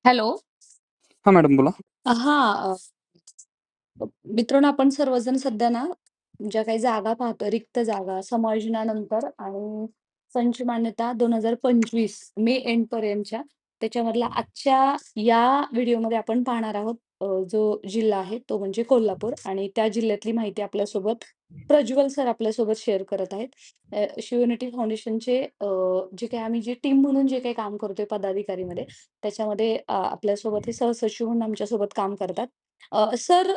Hello. हां, madam बोला. हां. मित्रांनो, आपण सर्वजण सध्या ना, ज्या काही जागा पाहतो, रिक्त जागा समायोजनानंतर आणि संच मान्यता 2025 मे एंडपर्यंतच्या त्याच्यामधला आजच्या या व्हिडिओमध्ये आपण पाहणार आहोत. जो जिल्हा आहे तो म्हणजे कोल्हापूर आणि त्या जिल्ह्यातली माहिती आपल्यासोबत प्रज्वल सर आपल्यासोबत शेअर करत आहेत. शिवयुनिटी फाउंडेशनचे जे काही आम्ही जे टीम म्हणून जे काही काम करतोय पदाधिकारीमध्ये, त्याच्यामध्ये आपल्यासोबत हे सहसचिव म्हणून आमच्यासोबत काम करतात. सर,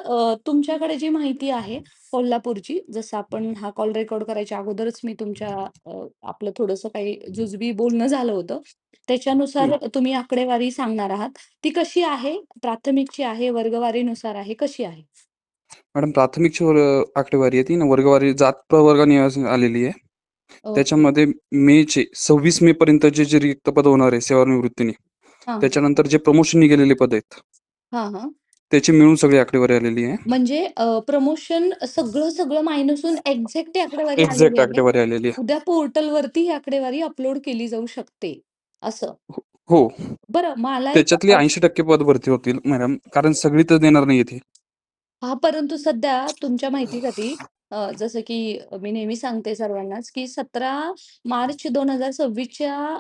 तुमच्याकडे जी माहिती आहे कोल्हापूरची, जसं आपण हा कॉल रेकॉर्ड करायच्या अगोदरच मी आपलं थोडंसं काही जुजबी बोलणं झालं होतं. हं. त्याच्यानुसार तुम्ही आकडेवारी सांगणार आहात. ती कशी आहे? प्राथमिकची आहे, वर्गवारीनुसार आहे, कशी आहे? मॅडम प्राथमिकची आकडेवारी आहे ती ना वर्गवारी जात प्रवर्गाने आलेली आहे. ओके. त्याच्यामध्ये मेचे 26 मे पर्यंत जे रिक्त पद होणार आहे सेवानिवृत्तीने, हां, हां. त्याच्यानंतर जे प्रमोशनने गेलेले पद आहेत, हां, हां. त्याची मिळून सगळी आकडेवारी आलेली आहे. म्हणजे प्रमोशन सगळं मायनस होऊन एक्झॅक्ट ही आकडेवारी आलेली एक्झॅक्ट आहे. आकडेवारी आलेली आहे. उद्या पोर्टलवरती ही आकडेवारी अपलोड केली जाऊ शकते, असं. हो. बरं, मला एक त्याच्यातली 80% पद भरती होतील मॅडम, कारण सगळी तर देणार नाही ती. हां, परंतु सध्या तुमच्या माहितीसाठी जसं की मी नेहमी सांगते सर्वांनाच, की 17 मार्च 2026च्या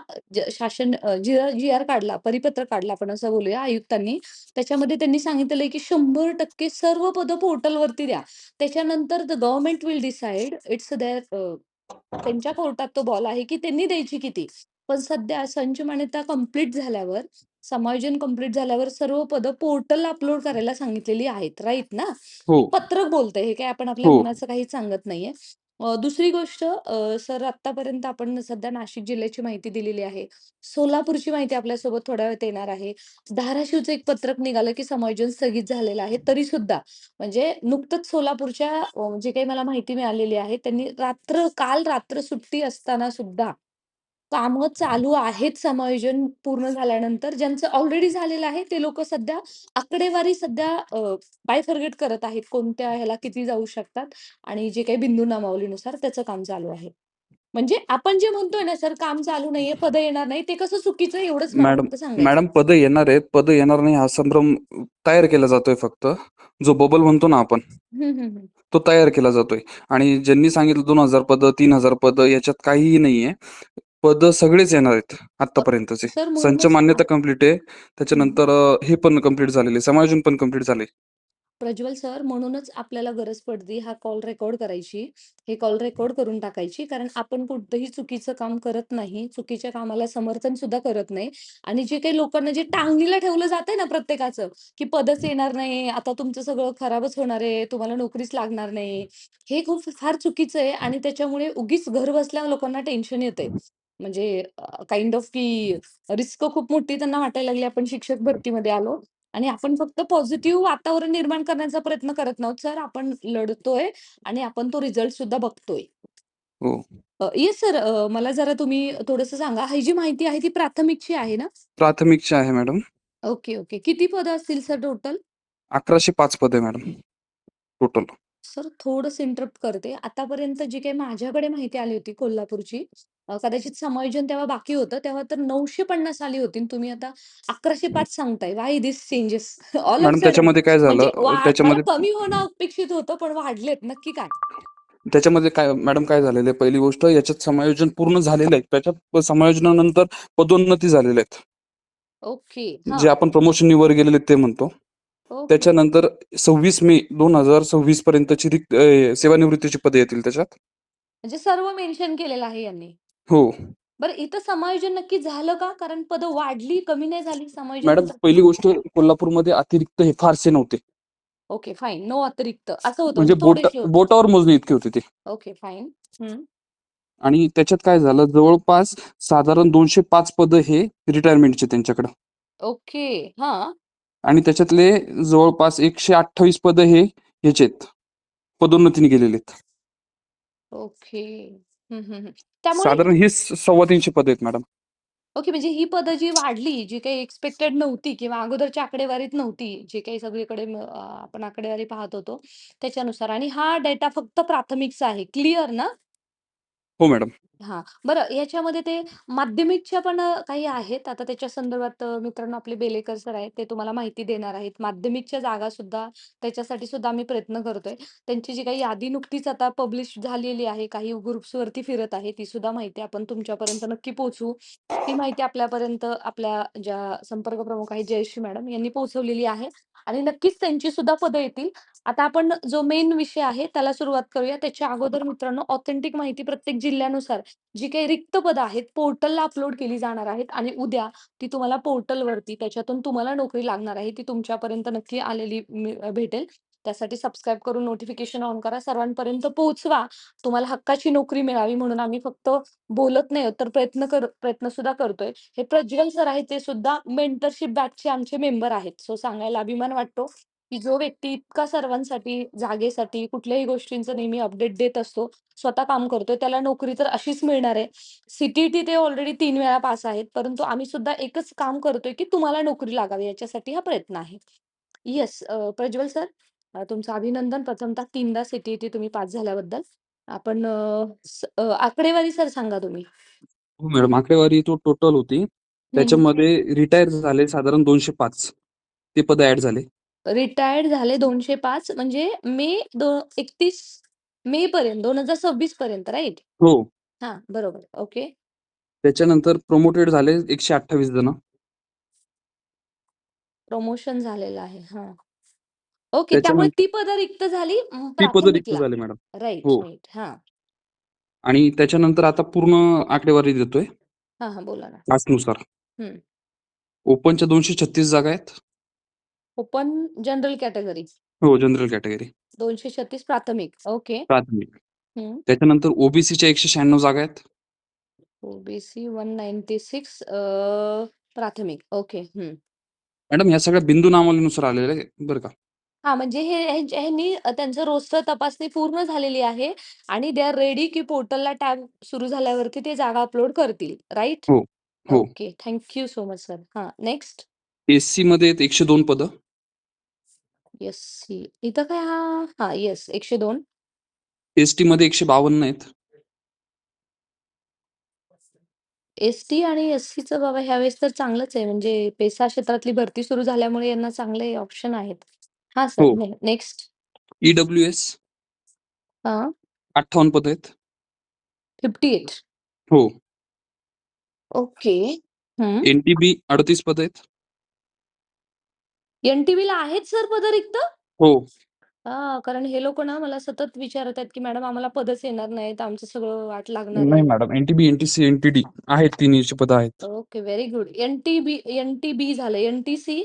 शासन जी-आर काढला, परिपत्रक काढला आपण असं बोलूया आयुक्तांनी. त्याच्यामध्ये त्यांनी सांगितलेलं आहे, की 100% सर्व पदं पोर्टलवरती द्या. त्याच्यानंतर the government will decide it's त्यांच्या कोर्टात तो बॉल आहे, की त्यांनी द्यायची किती. पण सध्या संच मान्यता कंप्लीट झाल्यावर, समायोजन कंप्लीट झाल्यावर सर्व पदं पोर्टलला अपलोड करायला सांगितलेली आहेत, राइट ना? हो, हे पत्रक बोलतंय, हे काही आपण आपल्या हो. मनाचं काही सांगत नाहीये. दुसरी गोष्ट, सर आत्तापर्यंत आपण सध्या नाशिक जिल्ह्याची माहिती दिलेली आहे. सोलापूरची माहिती आपल्यासोबत थोड्या वेळात येणार आहे. धाराशिवचं एक पत्रक निघालं, की समायोजन स्थगित झालेलं आहे. तरीसुद्धा म्हणजे नुकतंच सोलापूरच्या जे काही मला माहिती मिळालेली आहे, त्यांनी काल रात्र सुट्टी असताना सुद्धा कामं चालू आहेत समायोजन पूर्ण झाल्यानंतर. ज्यांचं ऑलरेडी झालेलं आहे, ते लोकं सध्या आकडेवारी सध्या बायफर्गेट करत आहेत. कोणत्या ह्याला किती जाऊ शकतात आणि जे काही बिंदू नामावलीनुसार त्याचं काम चालू आहे. म्हणजे आपण जे म्हणतोय ना, सर काम चालू नाहीये, पदं येणार नाही, ते कसं चुकीचं आहे एवढंच मला मॅडम फक्त सांगायचंय. मॅडम पदं येणार आहेत, पदं येणार नाही हा संभ्रम तयार केला जातोय फक्त. जो बबल म्हणतो ना आपण, हं, हं, हं. तो तयार केला जातोय. आणि ज्यांनी सांगितलं 2,000 पदं, 3,000 पदं याच्यात काहीही नाहीये. पदं सगळेच येणार आहेत अ, आत्तापर्यंतचे. सर संच म्हणूनच मान्यता कंप्लीट आहे. हं. त्याच्यानंतर हे पण कंप्लीट झालेलं आहे. समायोजन पण कंप्लीट झालंय. प्रज्वल सर, म्हणूनच आपल्याला गरज पडते हा कॉल रेकॉर्ड करायची. हे कॉल रेकॉर्ड करून टाकायची. कारण आपण कोणतंही चुकीचं काम करत नाही. चुकीच्या कामाला समर्थन सुद्धा करत नाही. आणि जे काही लोकांना जे टांगणीला ठेवलं जातंय ना प्रत्येकाचं, की पदच येणार नाही, आता तुमचं सगळं खराबच होणार आहे, तुम्हाला नोकरीच लागणार नाही. हे खूप फार चुकीचं आहे आणि त्याच्यामुळे उगीच घर बसल्या लोकांना टेन्शन येतंय. म्हणजे काइंड ऑफ की रिस्क खूप मोठी त्यांना वाटायला लागली. आपण शिक्षक भरतीमध्ये आलो. आणि आपण फक्त पॉझिटिव्ह वातावरण निर्माण करण्याचा प्रयत्न करत नाहोत सर. आपण लढतोय आणि आपण तो रिझल्ट सुद्धा बघतोय. हो. येस सर, मला जरा तुम्ही थोडंसं सांगा. ही जी माहिती आहे ती प्राथमिकची आहे ना? प्राथमिकचे आहे मॅडम. Okay, okay. किती पदं असतील सर टोटल? 1105 पदं आहे मॅडम टोटल. सर थोडंसं इंटरप्ट करते. आतापर्यंत जी काही माझ्याकडे माहिती आली होती कोल्हापूरची, कदाचित समायोजन तेव्हा बाकी होतं. तेव्हा तर 950 आली होती आणि तुम्ही आता 1105 सांगताय. Why this changes all of madam sudden? त्याच्यामध्ये काय झालं म्हणजे मला त्याच्यामध्ये कमी होणं अपेक्षित होतं, पण वाढलेत. नक्की काय? त्याच्यामध्ये काय मॅडम काय झालेलं आहे, पहिली गोष्ट याच्यात समायोजन पूर्ण झालेलं आहे. त्याच्यात समायोजनानंतर पदोन्नती झालेल्या आहेत. ओके. जे हां. आपण प्रमोशननी वर गेलेले ते म्हणतो. ओके. त्याच्यानंतर 26 मे 2026 पर्यंतची सेवानिवृत्तीची पदे येतील त्याच्यात. म्हणजे सर्व मेन्शन केलेलं आहे यांनी. हो. बरं, इथं समायोजन नक्की झालं का? कारण पदं वाढली, कमी नाही झाली. समायोजन मॅडम कुठं? पहिली गोष्ट कोल्हापूरमध्ये अतिरिक्त हे फारसे नव्हते. Okay, fine. नो अतिरिक्त असं होतं, म्हणजे म्हणजे थोडेसे होते. बोटावर मोजणे इतके होते ते. Okay, fine. हं. आणि त्याच्यात काय झालं, जवळपास साधारण 205 पदं हे रिटायरमेंटचे त्यांच्याकडं. ओके. हां. आणि त्याच्यातले जवळपास 128 पदं हे ह्याचे आहेत, पदोन्नतीने गेलेले आहेत. ओके. हं, हं, हं. त्यामुळे साधारण ही 350 पदं आहेत मॅडम. ओके, म्हणजे ही पदं जी वाढली, जी काही एक्स्पेक्टेड नव्हती किंवा अगोदरच्या आकडेवारीत नव्हती, जे काही सगळीकडे आपण आकडेवारी पाहत होतो त्याच्यानुसार आणि हा डेटा फक्त प्राथमिकचा आहे. क्लिअर ना? हो मॅडम. हां. बरं याच्यामध्ये ते माध्यमिकच्या पण काही आहेत. आता त्याच्या संदर्भात मित्रांनो आपले बेलेकर सर आहेत. ते तुम्हाला माहिती देणार आहेत. माध्यमिकच्या जागासुद्धा त्याच्यासाठी सुद्धा आम्ही प्रयत्न करतोय. त्यांची जी काही यादी नुकतीच आता पब्लिश झालेली आहे. काही ग्रुप्सवरती फिरत आहे. ती सुद्धा माहिती आपण तुमच्यापर्यंत नक्की पोहोचवू. ती माहिती आपल्यापर्यंत आपल्या ज्या संपर्क प्रमुख आहेत जयश्री मॅडम यांनी पोहोचवलेली आहे आणि नक्कीच त्यांची सुद्धा पदं येतील. आता आपण जो मेन विषय आहे त्याला सुरुवात करूया. त्याच्या अगोदर मित्रांनो ऑथेंटिक माहिती प्रत्येक जिल्ह्यानुसार जी काही रिक्त पदं आहेत पोर्टलला अपलोड केली जाणार आहेत आणि उद्या ती तुम्हाला पोर्टलवरती त्याच्यातून तुम्हाला नोकरी लागणार आहे. ती तुमच्यापर्यंत नक्की आलेली भेटेल. त्यासाठी सबस्क्राईब करून नोटिफिकेशन ऑन करा. सर्वांपर्यंत पोहोचवा. तुम्हाला हक्काची नोकरी मिळावी म्हणून आम्ही फक्त बोलत नाही आहोत, तर प्रयत्न सुद्धा करतोय. हे प्रज्वल सर आहेत ते सुद्धा मेंटरशिप बॅचचे आमचे मेंबर आहेत. सो सांगायला अभिमान वाटतो, की जो व्यक्ती इतका सर्वांसाठी, जागेसाठी, कुठल्याही गोष्टींचं नेहमी अपडेट देत असतो, स्वतः काम करतोय, त्याला नोकरी तर अशीच मिळणार आहे. सी-टी-टी ते ऑलरेडी 3 वेळा पास आहेत. परंतु आम्ही सुद्धा एकच काम करतोय, की तुम्हाला नोकरी लागावी याच्यासाठी हा प्रयत्न आहे. येस प्रज्वल सर तुमचं अभिनंदन प्रथमतः 3दा सी-टी-टी तुम्ही पास झाल्याबद्दल. आपण आकडेवारी सर सांगा तुम्ही. हो मॅडम, आकडेवारी तो टोटल होती. हं, हं. त्याच्यामध्ये रिटायर झाले साधारण 205 ते पद ऍड झाले. रिटायर्ड झाले 205 म्हणजे मे 31 मे पर्यंत 2026 पर्यंत राइट? हो. हां, बरोबर. ओके. त्याच्यानंतर प्रमोटेड झाले 128 जण. प्रमोशन झालेलं आहे. हां. ओके. त्यामुळे त्याच्यानंतर ती पदं रिक्त झाली ती पदं रिक्त प्राथमिकला. झाले मॅडम. राइट, हो. राइट. हां. आणि त्याच्यानंतर आता पूर्ण आकडेवारी देतोय हां, हां. बोला ना. कास्टनुसार. हं. ओपनच्या 236 जागा आहेत. ओपन जनरल कॅटेगरी हो, जनरल कॅटेगरी 236 प्राथमिक. ओके. प्राथमिक. हं. त्याच्यानंतर ओबीसीच्या 196 जागा आहेत. ओबीसी 196 प्राथमिक. ओके. हं. मॅडम ह्या सगळ्या बिंदू नामावलीनुसार आलेल्या आहे बरं का. हां, म्हणजे हे ह्यांनी त्यांचं रोस्टर तपासणी पूर्ण झालेली आहे आणि दे आर रेडी की पोर्टलला टॅब सुरू झाल्यावरती ते जागा अपलोड करतील. राइट? हो, हो. Okay. Thank you so much sir. हां, नेक्स्ट. एससीमध्ये आहेत 102 पदं. एस-सी. इथं काय हां, येस 102. एसटीमध्ये 152 आहेत. एस-टी आणि एस-सीचं बाबा ह्यावेळेस तर चांगलंच आहे. म्हणजे पेसा क्षेत्रातली भरती सुरू झाल्यामुळे यांना चांगले ऑप्शन आहेत. हां सर. हो. नेक्स्ट. ईडब्ल्यूएस हां. 58 पदं आहेत. 58. हो. ओके. हं. एनटीबी 38 पदं आहेत. एन-टी-व्हीला आहेत सर पदं रिक्त? हो. हां, कारण हे लोकं ना मला सतत विचारत आहेत, की "मॅडम आम्हाला पदच येणार नाहीत, आमचं सगळं वाट लागणार नाही आहे." मॅडम, एनटीबी, एनटीसी, एनटीडी आहेत तिन्हीची पदं आहेत. Okay, very good. एन-टी-बी झालं. एन-टी-सी?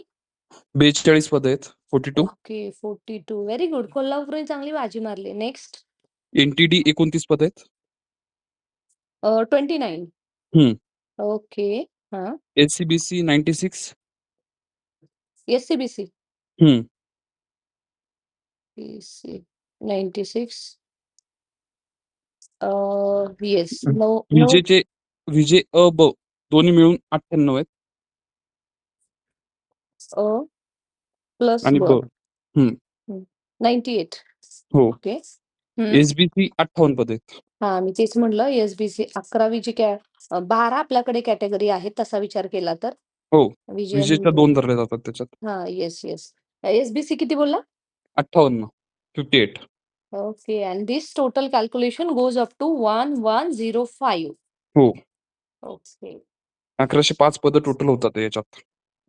42 पदं आहेत. 42. Okay, 42 very good. कोल्हापूरने चांगली बाजी मारली. नेक्स्ट. एनटीडी 29 पदं आहेत. 29. हं. ओके. हां. एससीबीसी 96. एस-सी-बी-सी? हं. बी-सी 96 येस. नो नो विजेचे विजे अ, ब दोन्ही मिळून 98 आहेत अ प्लस आणि ब. ब. हं. हं. 98 हो. ओके. हं. एसबीसी 58 पदं आहेत. हां, मी तेच म्हटलं एस-बी-सी 11वी जी 12 आपल्याकडे कॅटेगरी आहेत तसा विचार केला तर. हो. विजयन विजेच्या 2 धरल्या जातात त्याच्यात. हां, येस, येस. एस-बी-सी किती बोलला? 58. 58. Okay and this total calculation goes up to 1105. हो. ओके. 1105 पदं टोटल होतात याच्यात.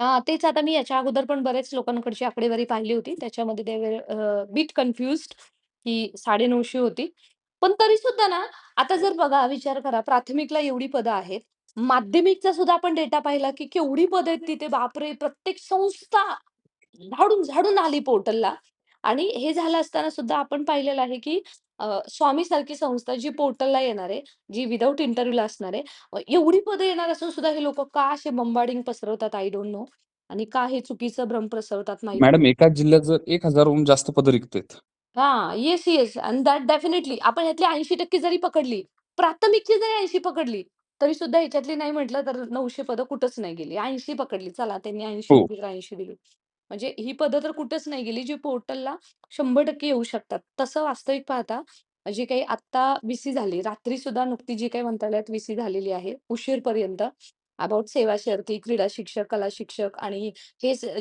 हां, तेच आता मी याच्या अगोदर पण बऱ्याच लोकांकडची आकडेवारी पाहिली होती. त्याच्यामध्ये दे वर बिट कन्फ्युज्ड की 950 होती. पण तरी सुद्धा ना, आता जर बघा विचार करा प्राथमिकला एवढी पदं आहेत. माध्यमिकचा सुद्धा आपण डेटा पाहिला की केवढी पदं आहेत तिथे बापरे! प्रत्येक संस्था झाडून आली पोर्टलला आणि हे झालं असताना सुद्धा आपण पाहिलेलं आहे की स्वामी सारखी संस्था जी पोर्टलला येणार आहे, जी विथआऊट इंटरव्ह्यूला असणार आहे. एवढी पदं येणार असून सुद्धा हे लोकं का असे बंबाडिंग पसरवतात आय डोंट नो आणि का हे चुकीचं भ्रम पसरवतात माहीत मॅडम नाही. एकाच जिल्ह्यात जर 1000हून जास्त पदं रिक्त आहेत. हां, yes, yes and that definitely आपण ह्यातली 80% जरी पकडली, प्राथमिकची जरी 80 पकडली, तरी सुद्धा ह्याच्यातली नाही म्हटलं तर 900 पदं कुठंच नाही गेली. 80 पकडली चला त्यांनी 80 हो. दिली तर 80 दिली. म्हणजे ही पदं तर कुठंच नाही गेली, जी पोर्टलला 100% येऊ शकतात. तसं वास्तविक पाहता जी काही आत्ता व्ही-सी झाली, रात्री सुद्धा नुकती जी काही मंत्रालयात व्ही-सी झालेली आहे, उशीरपर्यंत अबाउट सेवा शर्ती, क्रीडा शिक्षक, कला शिक्षक आणि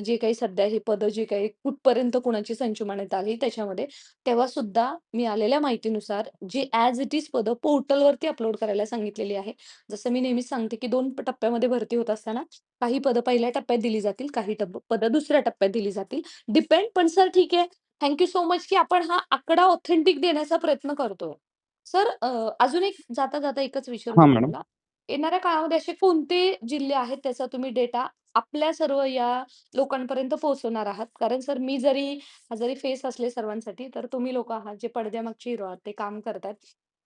जे काही सध्या ही पदं जी काही कुठपर्यंत कुणाची संच मान्यता आली त्याच्यामध्ये, तेव्हा सुद्धा मिळालेल्या माहितीनुसार जी ॲज इट इज पदं पोर्टलवरती अपलोड करायला सांगितलेली आहे. जसं मी नेहमीच सांगते, की 2 टप्प्यामध्ये भरती होत असताना काही पदं पहिल्या टप्प्यात दिली जातील, काही पदं दुसऱ्या टप्प्यात दिली जातील. डिपेंड पण सर ठीक आहे. थँक सो मच, की आपण हा आकडा ऑथेंटिक देण्याचा प्रयत्न करतोय. सर अजून एक जाता-जाता एकच विचारू हां, मॅडम. तुम्हाला. येणाऱ्या काळामध्ये असे कोणते जिल्हे आहेत त्याचा तुम्ही डेटा आपल्या सर्व या लोकांपर्यंत पोहोचवणार आहात? कारण सर मी जरी फेस असले सर्वांसाठी, तर तुम्ही लोकं आहात जे पडद्यामागचे हिरो आहात, ते काम करतायत.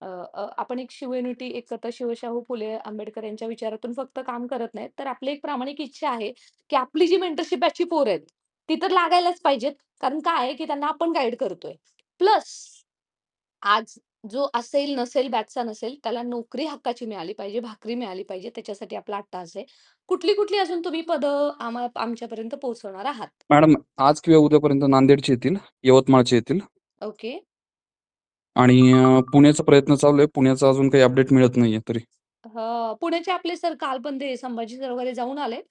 अ, अ, आपण एक शिवयुनिटी एकत्र शिवशाहू फुले आंबेडकर यांच्या विचारातून फक्त काम करत नाहीत, तर आपली एक प्रामाणिक इच्छा आहे, की आपली जी मेंटरशिप बॅचची पोरं आहेत, ती तर लागायलाच पाहिजेत. कारण काय आहे, की त्यांना आपण गाईड करतोय. प्लस आज जो असेल, नसेल, बॅचचा नसेल, त्याला नोकरी हक्काची मिळाली पाहिजे, भाकरी मिळाली पाहिजे. त्याच्यासाठी आपला अट्टाहास आहे. कुठली-कुठली अजून तुम्ही पदं आमच्यापर्यंत पोहोचवणार आहात? मॅडम, आज किंवा उद्यापर्यंत नांदेडचे येतील, यवतमाळचे येतील ओके. आणि पुण्याचा प्रयत्न चालू आहे. पुण्याचा अजून काही अपडेट मिळत नाहीये तरी. पुण्याचे आपले सर काल पण ते संभाजी सर वगैरे जाऊन आले.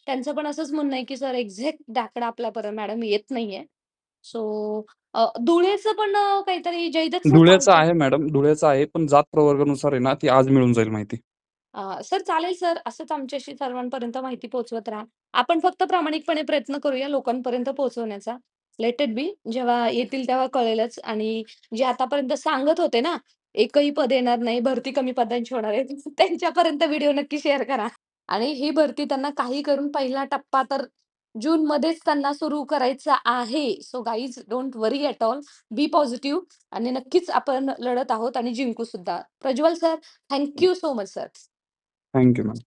त्यांचं पण असंच म्हणणं आहे, की सर एक्झॅक्ट आकडा आपल्यापर्यंत मॅडम येत नाहीये. सो धुळेचं पण काहीतरी जयदत्त सर धुळ्याचं सांगतात. आहे मॅडम, धुळ्याचं आहे, पण जात प्रवर्गानुसार आहे ना, ती आज मिळून जाईल माहिती. सर चालेल सर, असंच आमच्याशी सर्वांपर्यंत माहिती पोहोचवत राहा. आपण फक्त प्रामाणिकपणे प्रयत्न करूया लोकांपर्यंत पोहोचवण्याचा. Let it be. जेव्हा येतील तेव्हा कळेलच आणि जे आतापर्यंत सांगत होते ना, एकही पद येणार नाही, भरती कमी पदांची होणार आहे, त्यांच्यापर्यंत व्हिडिओ नक्की शेअर करा. आणि ही भरती त्यांना काही करून पहिला टप्पा तर जूनमध्येच त्यांना सुरू करायचा आहे. So guys don't worry at all. Be positive आणि नक्कीच आपण लढत आहोत आणि जिंकू सुद्धा. Prajwal sir, thank so much sir. Thank you ma'am.